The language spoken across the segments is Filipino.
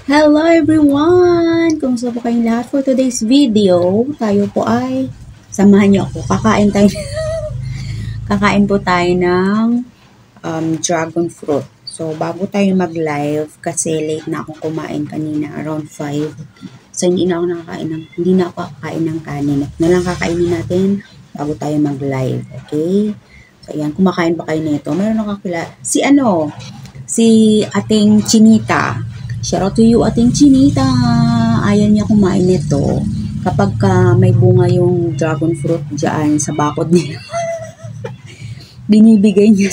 Hello everyone! Kumusta po kayong lahat? For today's video, tayo po ay samahan niyo ako. Kakain po tayo ng dragon fruit. So, bago tayo mag-live, kasi late na akong kumain kanina, around 5. So, hindi na ako kakain ng kanin. Na lang kakainin natin bago tayo mag-live. Okay? So, ayan, kumakain ba kayo nito? Meron nakakila. Si ating Chinita. Shout out to you, ating Chinita. Ayan niya kumain nito. Kapag may bunga yung dragon fruit dyan sa bakod niya, binibigay niya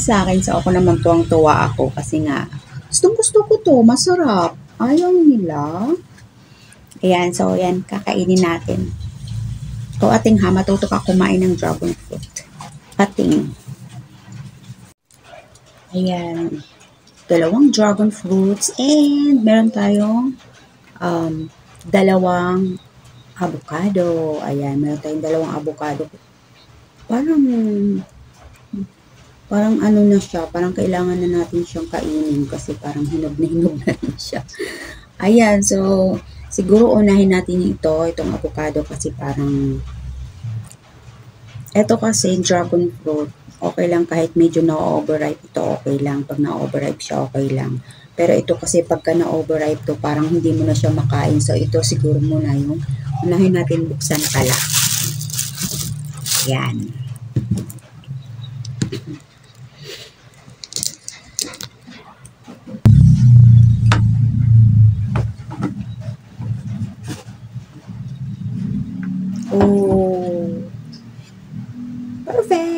sa akin. So, ako naman tuwang-tuwa ako kasi nga, gusto ko to. Masarap. Ayaw nila. Ayan, so ayan, kakainin natin. Ito ating matuto ka kumain ng dragon fruit. Ating. Ayan. Dalawang dragon fruits and meron tayong dalawang avocado. Ayan, meron tayong dalawang avocado. Parang ano na siya, parang kailangan na natin siyang kainin kasi parang hinog na rin siya. Ayan, so siguro unahin natin itong avocado kasi parang ito kasi dragon fruit. Okay lang kahit medyo na-overripe ito, okay lang. Pag na-overripe siya, okay lang. Pero ito kasi pagka na-overripe to, parang hindi mo na siya makain. So ito siguro muna yung unahin natin buksan pala. Yan. Oh. Perfect!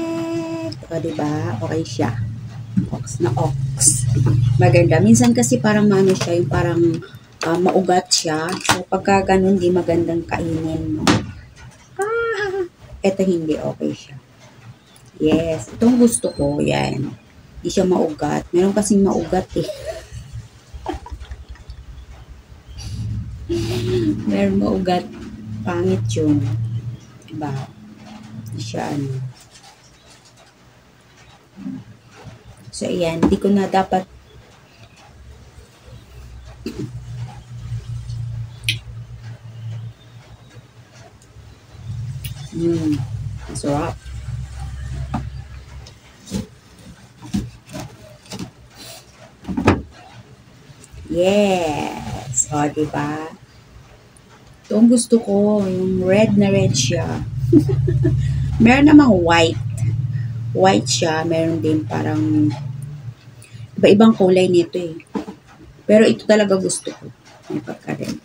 O, diba? Okay siya. Ox na ox. Maganda. Minsan kasi parang ano siya, yung parang maugat siya. So, pagka ganun, di magandang kainin mo. Ito hindi, okay siya. Yes. Itong gusto ko, yan. Hindi siya maugat. Meron kasing maugat eh. Meron maugat. Pangit yun. Diba? Hindi siya ano. So, ayan. Hindi ko na dapat masarap. Yes. O, diba? Ito ang gusto ko. Yung red na red siya. Meron namang white. White siya. Meron din parang iba-ibang kulay nito eh. Pero ito talaga gusto ko. May pagka-red.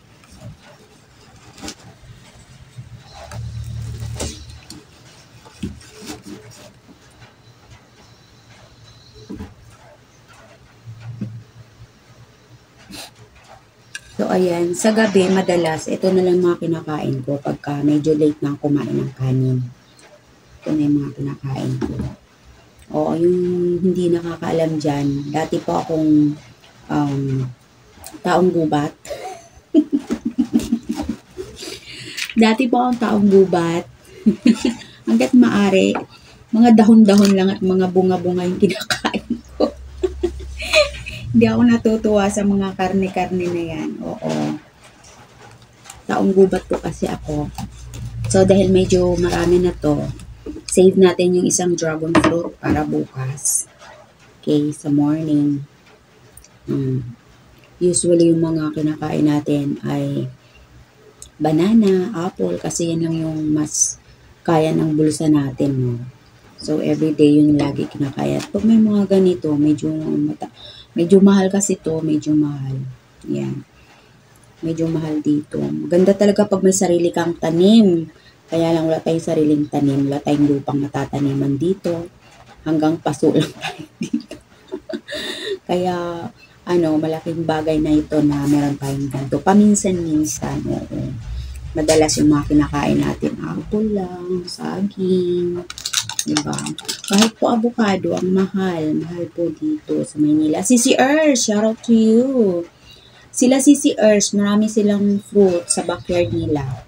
So, ayan. Sa gabi, madalas, ito na lang mga kinakain ko pagka medyo late na kumain ng kanin. Ito na yung mga kinakain ko. O, yung hindi nakakaalam dyan, dati po akong taong gubat. Dati po akong taong gubat. Hanggat maaari, mga dahon-dahon lang at mga bunga-bunga yung kinakain ko. Hindi ako natutuwa sa mga karne-karne na yan. Oo. Taong gubat po kasi ako. So, dahil medyo marami na to, save natin yung isang dragon fruit para bukas. Okay, sa morning. Usually, yung mga kinakain natin ay banana, apple, kasi yan lang yung mas kaya ng bulsa natin. No? So, everyday yun lagi kinakaya. Pag may mga ganito, medyo mahal kasi to, medyo mahal. Yan. Medyo mahal dito. Maganda talaga pag may sarili kang tanim. Kaya lang wala tayong sariling tanim. Wala tayong lupang natataniman dito. Hanggang paso lang tayo dito. Kaya, malaking bagay na ito na meron tayong ganito. Paminsan-minsan, oo. Madalas yung mga kinakain natin, apple lang, saging, diba? Kahit po avocado, ang mahal. Mahal po dito sa Maynila. Sisi Ers, shout out to you. Sila Sisi Ers, marami silang fruit sa backyard nila.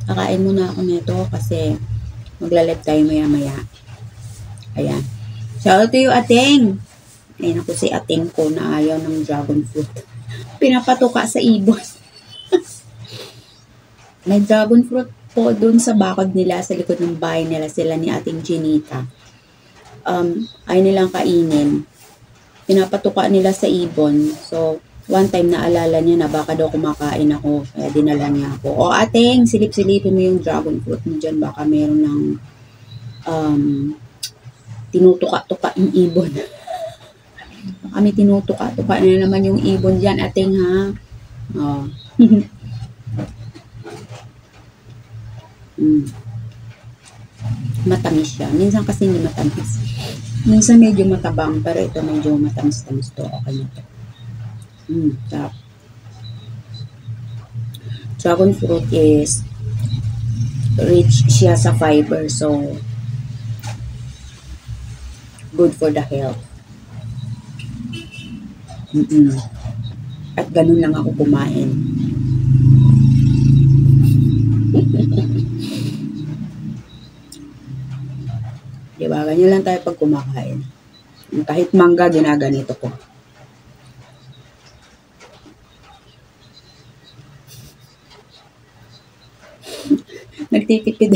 Kakain muna ako nito kasi magla-live tayo maya-maya. Ayan. Shout out to you, Ateng. Ayan ako si Ateng ko na ayaw ng dragon fruit. Pinapatuka sa ibon. May dragon fruit po dun sa bakod nila, sa likod ng bahay nila, sila ni Ating Chinita. Ay nilang kainin. Pinapatuka nila sa ibon. So, one time naalala niya na baka daw kumakain ako. Kaya dinala niya ako. O Ateng, silip-silipin mo yung dragon fruit mo dyan. Baka meron ng tinutuka-tuka yung ibon. Kami tinutuka-tuka na naman yung ibon dyan, Ateng, ha? Oh. Matamis siya. Minsan kasi hindi matamis. Minsan medyo matabang, pero ito medyo matamis-tamis to. Okay na to. Sarap. Dragon fruit is rich siya sa fiber, so good for the health. At ganun lang ako kumain. Diba? Ganyan lang tayo pag kumakain. Kahit mangga, ginaganito ko. Nagtitipid.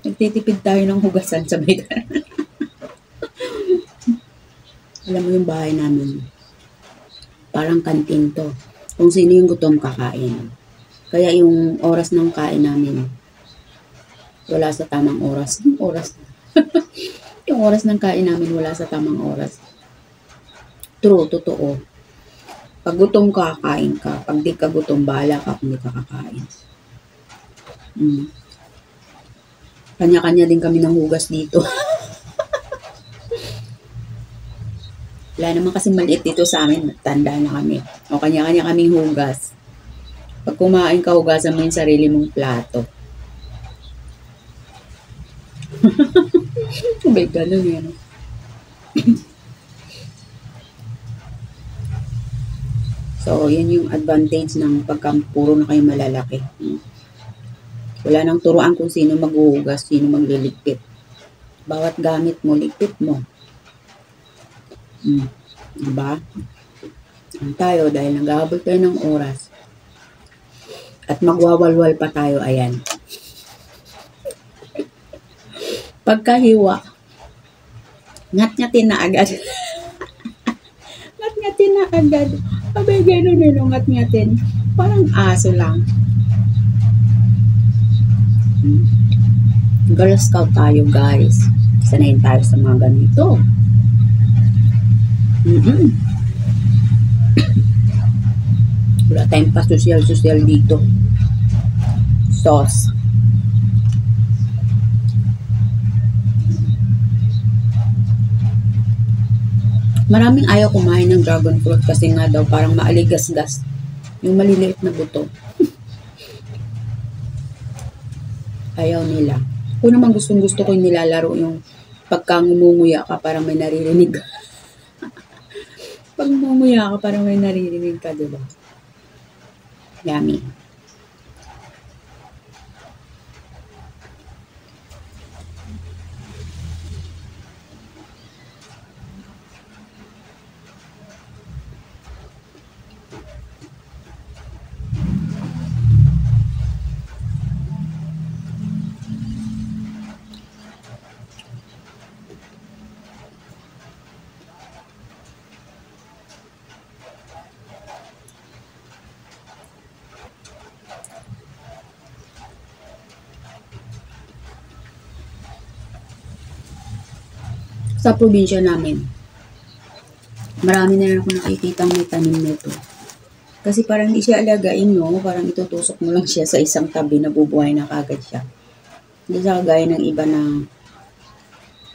Nagtitipid tayo ng hugasan sa bayan. Alam mo yung bahay namin, parang kantin to. Kung sino yung gutom kakain. Kaya yung oras ng kain namin, wala sa tamang oras. Yung oras ng kain namin wala sa tamang oras. True, totoo. Pag gutom ka, kain ka. Pag di ka gutom, bahala ka kung di ka kakain. Kanya-kanya din kami ng hugas dito. Wala naman kasi maliit dito sa amin. Tanda na kami. O kanya-kanya kaming hugas. Pag kumain ka, hugasan mo yung sarili mong plato. May ganun yun. So, yun yung advantage ng pagkampuro na kayo malalaki. Wala nang turuan kung sino maghuhugas, sino magliligpit. Bawat gamit mo, ligpit mo. Diba? Tayo, dahil naghahabol tayo ng oras. At magwawalwal pa tayo, ayan. Pagkahiwa, ngat-ngatin na agad. Ngat-ngatin na agad. Abay, gano'n yung ngat-ngatin. Parang aso lang. Girl Scout tayo, guys. Sanayin tayo sa mga ganito. Wala tayong pa-social dito. Sauce. Maraming ayaw kumain ng dragon fruit kasi nga daw parang maaligas-gas. Yung maliliit na buto. Ayaw nila. Kung naman gusto ko yung nilalaro yung pagka ngumunguya ka parang may naririnig. Pag ngumunguya ka parang may naririnig ka, diba? Yummy. Sa probinsya namin, marami na ako nakikitang may tanim nito. Kasi parang hindi siya alagain, no? Parang itutusok mo lang siya sa isang tabi na bubuhay na kagad siya. Hindi siya kagaya ng iba na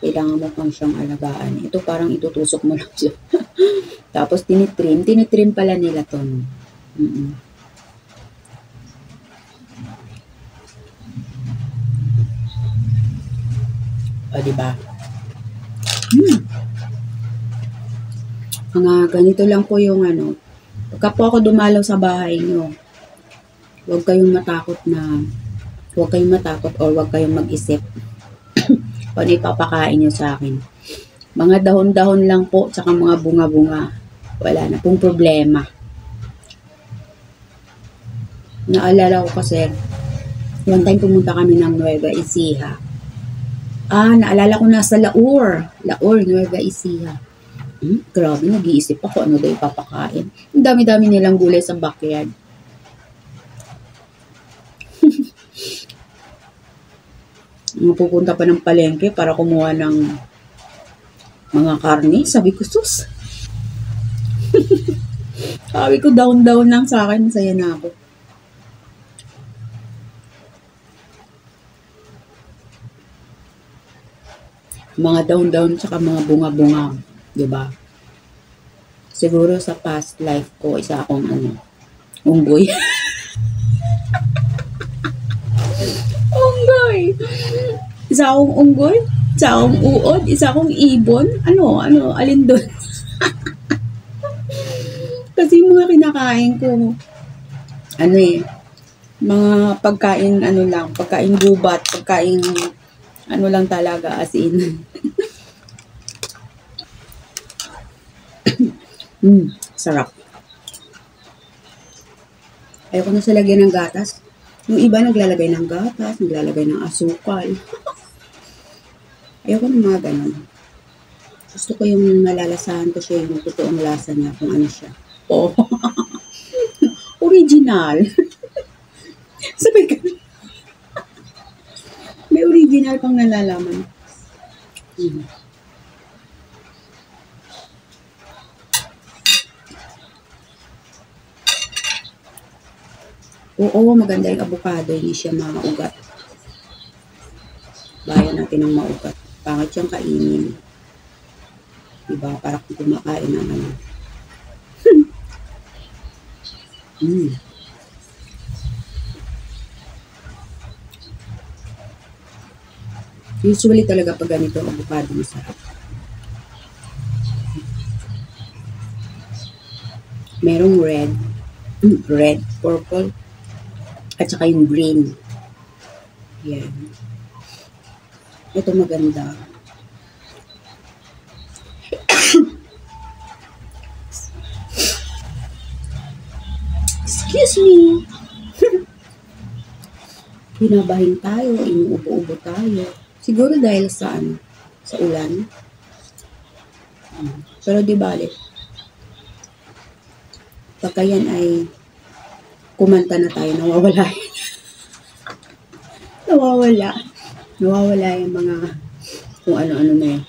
kailangan mo pang siyang alagaan. Ito parang itutusok mo lang siya. Tapos tinitrim pala nila to. No? O, diba? Mga ganito lang po yung ano. Pagka po ako dumalaw sa bahay nyo, huwag kayong matakot or huwag kayong mag-isip Kung ano ipapakain nyo sa akin. Mga dahon-dahon lang po, tsaka mga bunga-bunga. Wala na pong problema. Naalala ko kasi, one time pumunta kami ng Nueva Ecija. Naalala ko na sa Laur, Nueva Ecija. Grabe, nag-iisip ako ano daw ipapakain. Ang dami-dami nilang gulay sa backyard. Pupunta pa ng palengke para kumuha ng mga karne. Sabi ko, sus. Sabi ko, down-down lang sa akin. Masaya na ako. Mga down-down tsaka mga bunga-bunga. Diba? Siguro sa past life ko, isa akong unggoy. Unggoy! Isa akong unggoy, isa akong uod, isa akong ibon. Alin doon? Kasi mga kinakain ko, mga pagkain, pagkain gubat, pagkain, lang talaga, as in. Sarap. Ayoko na sa lagyan ng gatas. Yung iba naglalagay ng gatas, naglalagay ng asukal. Ayoko na mga ganun. Gusto ko yung malalasahan ko siya, yung totoong lasa niya, kung ano siya. Oh. Original. Sabi ka. May original pang nalalaman. Oo, maganda yung avocado. Hindi siya maugat. Bayan natin ng maugat. Pangit siyang kainin. Diba? Para kung kumakain ng Usually talaga pag ganito, avocado masarap. Merong red, purple, at saka yung green. Yan. Ito maganda. Excuse me. Binabahin tayo, inuubo-ubo tayo. Siguro dahil sa ulan. Pero di bale. Pagka yan ay kumanta na tayo, nawawala. Nawawala yung mga kung ano-ano na yun.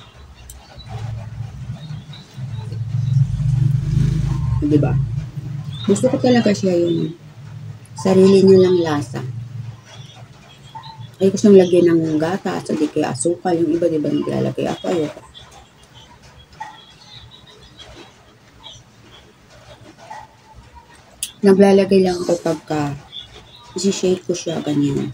Diba? Gusto ko talaga siya yung sarili niya lang lasa. Ayoko siyang lagyan ng gatas at di kaya asukal. Yung iba, diba, naglalagay ako. Ayoko. Naglalagay lang ako pagka isi-shake ko siya, ganyan.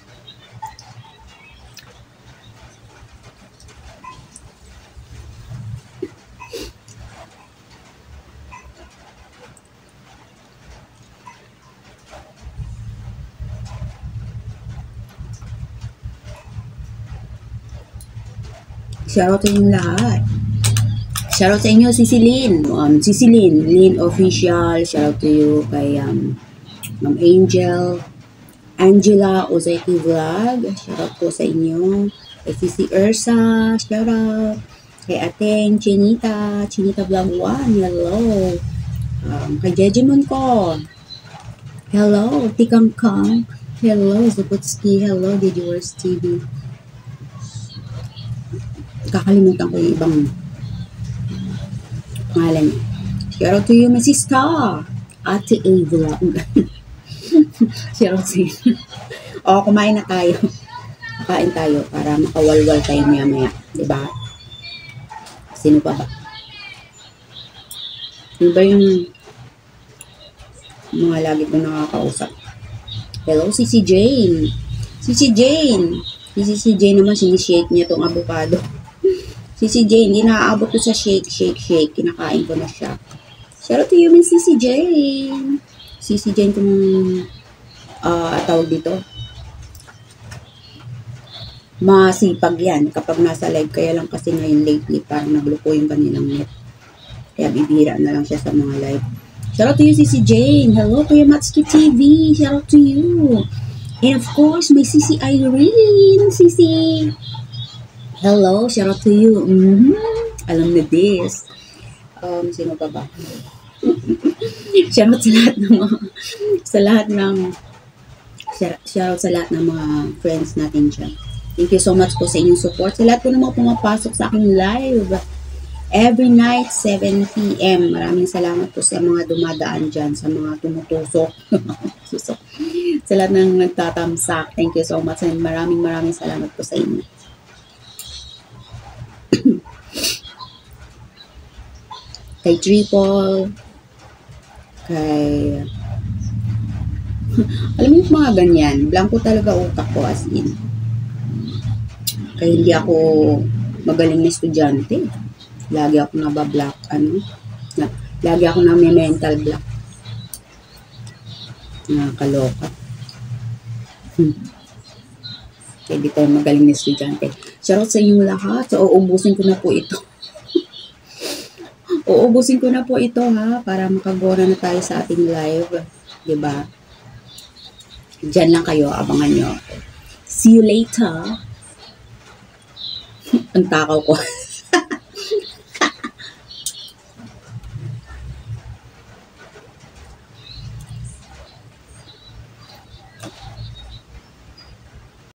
Shoutout sa inyong lahat. Shoutout sa inyo, Cicilin, Lynn Official. Shoutout to you kay Ma'am Angel, Angela Ozeki Vlog. Shoutout po sa inyo. Kay Cici Ursa, shoutout. Kay Ateng Chinita Vlog 1, hello. Kay Jejimon ko, hello. Tikang Kang, hello. Zuputski, hello. Didiwars TV. Kakalimutan ko yung ibang pangalan. Shoutout to you, my sister. Ate A Vlog. Shoutout to you. Kumain na tayo. Kain tayo para makawalwal tayo maya-maya. Diba? Sino pa ba? Sino ba yung mga lagi ko nakakausap? Hello, Sisi Jane. Sisi Jane naman, sinishake niya tong avocado. Sisi Jane, hindi naaabot ko sa shake. Kinakain ko na siya. Shoutout to you, Miss Sisi Jane. Sisi Jane kung tawag dito. masipag yan kapag nasa live. Kaya lang kasi ngayon lately, parang nagluko yung kanilang net. Kaya bibihira na lang siya sa mga live. Shout out to you, Sisi Jane. Hello, Kuya Matsuki TV. Shout out to you. And of course, may Sisi Irene. Sisi. Hello, shout out to you. Alam na this. Sino pa ba? Shout out sa lahat ng mga, shout out sa lahat ng mga friends natin dyan. Thank you so much po sa inyong support. Sa lahat po ng mga pumapasok sa aking live. Every night, 7 p.m. Maraming salamat po sa mga dumadaan dyan, sa mga tumutusok. Sa lahat ng nagtatamsak. Thank you so much. And maraming salamat po sa inyo. Kay Triple, kay... Alam mo yung mga ganyan, blanco talaga utak ko as in. Kaya hindi ako magaling na estudyante. Lagi ako nabablock, lagi ako na may mental block. Nakakaloka. Kaya hindi tayo magaling na estudyante. Shoutout sa inyong lahat. So, uubusin ko na po ito. Uubusin ko na po ito ha, para makagora na tayo sa ating live. Diba? Diyan lang kayo, abangan nyo. See you later. Ang takaw ko.